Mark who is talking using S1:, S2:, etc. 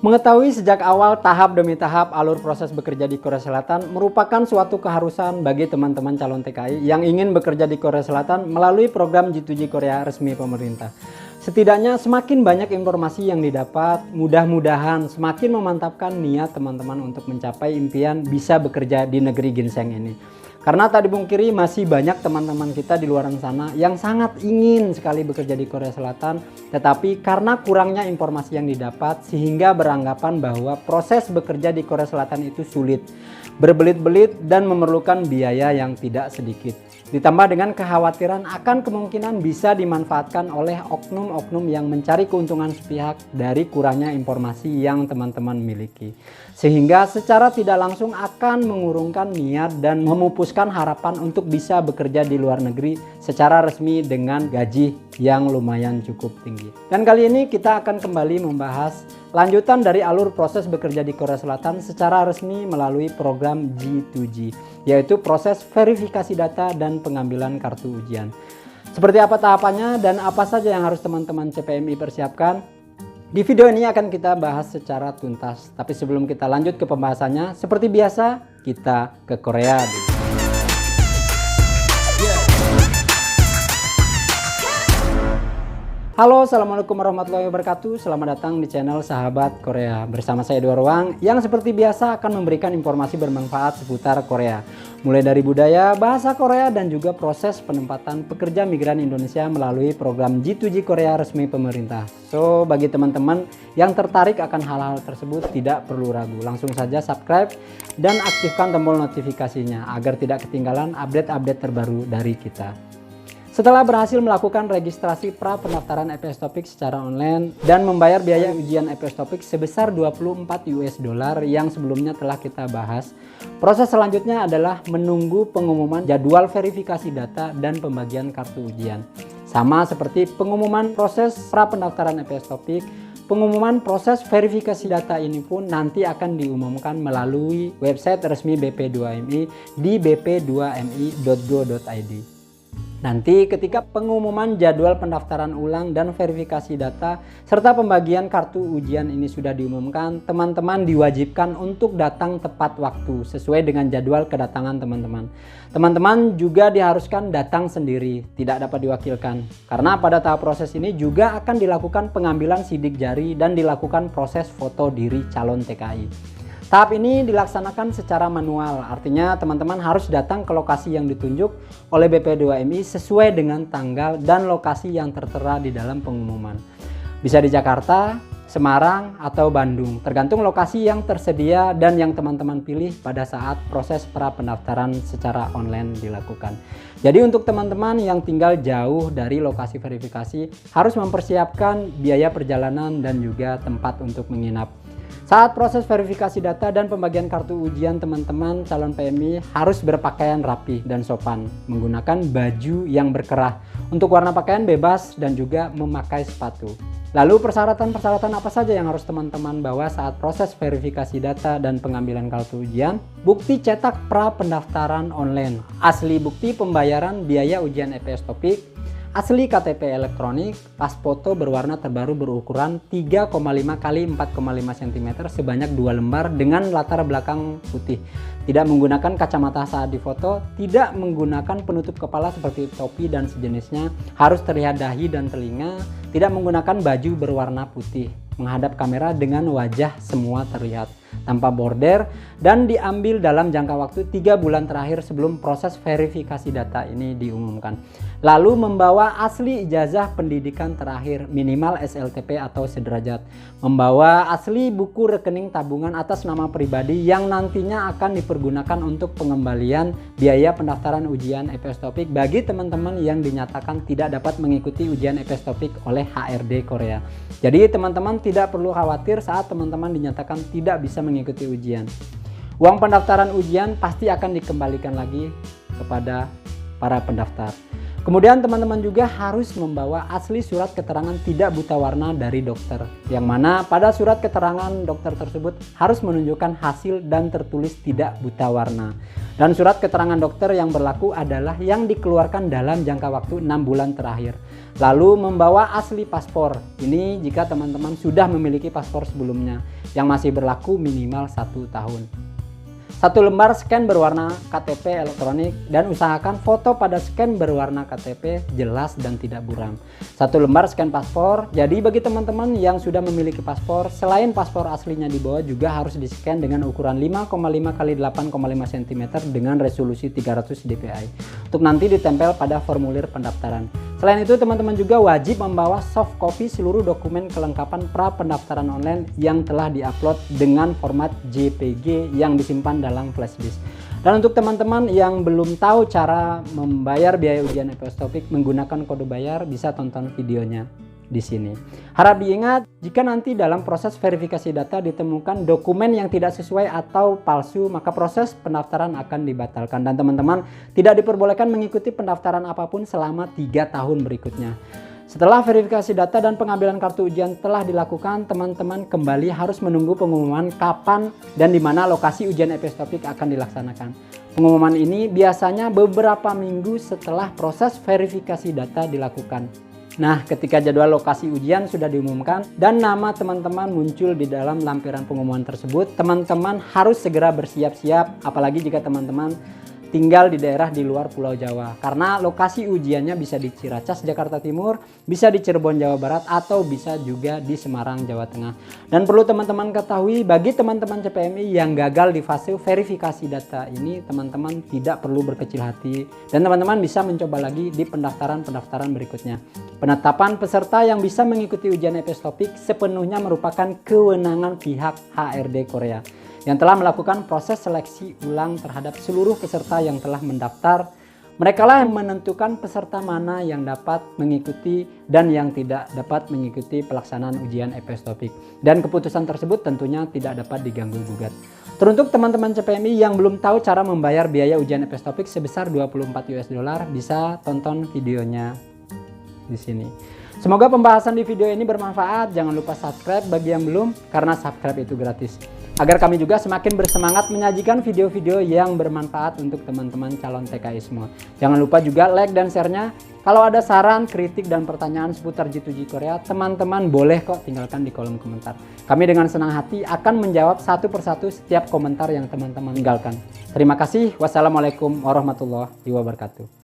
S1: Mengetahui sejak awal tahap demi tahap alur proses bekerja di Korea Selatan merupakan suatu keharusan bagi teman-teman calon TKI yang ingin bekerja di Korea Selatan melalui program G2G Korea resmi pemerintah. Setidaknya semakin banyak informasi yang didapat, mudah-mudahan semakin memantapkan niat teman-teman untuk mencapai impian bisa bekerja di negeri ginseng ini. Karena tak dipungkiri masih banyak teman-teman kita di luar sana yang sangat ingin sekali bekerja di Korea Selatan, tetapi karena kurangnya informasi yang didapat sehingga beranggapan bahwa proses bekerja di Korea Selatan itu sulit, berbelit-belit dan memerlukan biaya yang tidak sedikit. Ditambah dengan kekhawatiran akan kemungkinan bisa dimanfaatkan oleh oknum-oknum yang mencari keuntungan sepihak dari kurangnya informasi yang teman-teman miliki. Sehingga secara tidak langsung akan mengurungkan niat dan memupuskan harapan untuk bisa bekerja di luar negeri secara resmi dengan gaji yang lumayan cukup tinggi. Dan kali ini kita akan kembali membahas lanjutan dari alur proses bekerja di Korea Selatan secara resmi melalui program G2G, yaitu proses verifikasi data dan pengambilan kartu ujian. Seperti apa tahapannya dan apa saja yang harus teman-teman CPMI persiapkan? Di video ini akan kita bahas secara tuntas. Tapi sebelum kita lanjut ke pembahasannya, seperti biasa kita ke Korea dulu. Halo, assalamualaikum warahmatullahi wabarakatuh. Selamat datang di channel Sahabat Korea. Bersama saya Edward Wang yang seperti biasa akan memberikan informasi bermanfaat seputar Korea. Mulai dari budaya, bahasa Korea, dan juga proses penempatan pekerja migran Indonesia melalui program G2G Korea resmi pemerintah. So, bagi teman-teman yang tertarik akan hal-hal tersebut tidak perlu ragu. Langsung saja subscribe dan aktifkan tombol notifikasinya agar tidak ketinggalan update-update terbaru dari kita. Setelah berhasil melakukan registrasi pra pendaftaran EPS Topik secara online dan membayar biaya ujian EPS Topik sebesar 24 US dollar yang sebelumnya telah kita bahas, proses selanjutnya adalah menunggu pengumuman jadwal verifikasi data dan pembagian kartu ujian. Sama seperti pengumuman proses pra pendaftaran EPS Topik, pengumuman proses verifikasi data ini pun nanti akan diumumkan melalui website resmi BP2MI di bp2mi.go.id. Nanti ketika pengumuman jadwal pendaftaran ulang dan verifikasi data serta pembagian kartu ujian ini sudah diumumkan, teman-teman diwajibkan untuk datang tepat waktu sesuai dengan jadwal kedatangan teman-teman. Teman-teman juga diharuskan datang sendiri, tidak dapat diwakilkan. Karena pada tahap proses ini juga akan dilakukan pengambilan sidik jari dan dilakukan proses foto diri calon TKI. Tahap ini dilaksanakan secara manual, artinya teman-teman harus datang ke lokasi yang ditunjuk oleh BP2MI sesuai dengan tanggal dan lokasi yang tertera di dalam pengumuman. Bisa di Jakarta, Semarang, atau Bandung, tergantung lokasi yang tersedia dan yang teman-teman pilih pada saat proses pra pendaftaran secara online dilakukan. Jadi untuk teman-teman yang tinggal jauh dari lokasi verifikasi harus mempersiapkan biaya perjalanan dan juga tempat untuk menginap. Saat proses verifikasi data dan pembagian kartu ujian, teman-teman calon PMI harus berpakaian rapi dan sopan, menggunakan baju yang berkerah untuk warna pakaian bebas dan juga memakai sepatu. Lalu persyaratan-persyaratan apa saja yang harus teman-teman bawa saat proses verifikasi data dan pengambilan kartu ujian? Bukti cetak pra pendaftaran online, asli bukti pembayaran biaya ujian EPS Topik, asli KTP elektronik, pas foto berwarna terbaru berukuran 3,5 x 4,5 cm sebanyak 2 lembar dengan latar belakang putih. Tidak menggunakan kacamata saat difoto, tidak menggunakan penutup kepala seperti topi dan sejenisnya, harus terlihat dahi dan telinga, tidak menggunakan baju berwarna putih, menghadap kamera dengan wajah semua terlihat, tanpa border, dan diambil dalam jangka waktu 3 bulan terakhir sebelum proses verifikasi data ini diumumkan. Lalu membawa asli ijazah pendidikan terakhir minimal SLTP atau sederajat. Membawa asli buku rekening tabungan atas nama pribadi yang nantinya akan dipergunakan untuk pengembalian biaya pendaftaran ujian EPS Topik bagi teman-teman yang dinyatakan tidak dapat mengikuti ujian EPS Topik oleh HRD Korea. Jadi teman-teman tidak perlu khawatir saat teman-teman dinyatakan tidak bisa mengikuti ujian. Uang pendaftaran ujian pasti akan dikembalikan lagi kepada para pendaftar. Kemudian teman-teman juga harus membawa asli surat keterangan tidak buta warna dari dokter, yang mana pada surat keterangan dokter tersebut harus menunjukkan hasil dan tertulis tidak buta warna. Dan surat keterangan dokter yang berlaku adalah yang dikeluarkan dalam jangka waktu 6 bulan terakhir. Lalu membawa asli paspor. Ini jika teman-teman sudah memiliki paspor sebelumnya yang masih berlaku minimal 1 tahun. 1 lembar scan berwarna KTP elektronik dan usahakan foto pada scan berwarna KTP jelas dan tidak buram. 1 lembar scan paspor. Jadi bagi teman-teman yang sudah memiliki paspor, selain paspor aslinya dibawa juga harus di-scan dengan ukuran 5,5 x 8,5 cm dengan resolusi 300 dpi untuk nanti ditempel pada formulir pendaftaran. Selain itu, teman-teman juga wajib membawa soft copy seluruh dokumen kelengkapan pra pendaftaran online yang telah diupload dengan format JPG yang disimpan dalam flash disk. Dan untuk teman-teman yang belum tahu cara membayar biaya ujian EPS TOPIK menggunakan kode bayar, bisa tonton videonya di sini. Harap diingat, jika nanti dalam proses verifikasi data ditemukan dokumen yang tidak sesuai atau palsu, maka proses pendaftaran akan dibatalkan dan teman-teman tidak diperbolehkan mengikuti pendaftaran apapun selama 3 tahun berikutnya. Setelah verifikasi data dan pengambilan kartu ujian telah dilakukan, teman-teman kembali harus menunggu pengumuman kapan dan di mana lokasi ujian EPS TOPIK akan dilaksanakan. Pengumuman ini biasanya beberapa minggu setelah proses verifikasi data dilakukan. Nah, ketika jadwal lokasi ujian sudah diumumkan dan nama teman-teman muncul di dalam lampiran pengumuman tersebut, teman-teman harus segera bersiap-siap, apalagi jika teman-teman tinggal di daerah di luar Pulau Jawa. Karena lokasi ujiannya bisa di Ciracas, Jakarta Timur, bisa di Cirebon, Jawa Barat, atau bisa juga di Semarang, Jawa Tengah. Dan perlu teman-teman ketahui, bagi teman-teman CPMI yang gagal di fase verifikasi data ini, teman-teman tidak perlu berkecil hati. Dan teman-teman bisa mencoba lagi di pendaftaran-pendaftaran berikutnya. Penetapan peserta yang bisa mengikuti ujian EPS TOPIK sepenuhnya merupakan kewenangan pihak HRD Korea yang telah melakukan proses seleksi ulang terhadap seluruh peserta yang telah mendaftar. Merekalah yang menentukan peserta mana yang dapat mengikuti dan yang tidak dapat mengikuti pelaksanaan ujian EPS TOPIK. Dan keputusan tersebut tentunya tidak dapat diganggu gugat. Teruntuk teman-teman CPMI yang belum tahu cara membayar biaya ujian EPS TOPIK sebesar 24 US dollar, bisa tonton videonya di sini. Semoga pembahasan di video ini bermanfaat. Jangan lupa subscribe bagi yang belum, karena subscribe itu gratis. Agar kami juga semakin bersemangat menyajikan video-video yang bermanfaat untuk teman-teman calon TKI semua. Jangan lupa juga like dan share-nya. Kalau ada saran, kritik, dan pertanyaan seputar G2G Korea, teman-teman boleh kok tinggalkan di kolom komentar. Kami dengan senang hati akan menjawab satu persatu setiap komentar yang teman-teman tinggalkan. Terima kasih. Wassalamualaikum warahmatullahi wabarakatuh.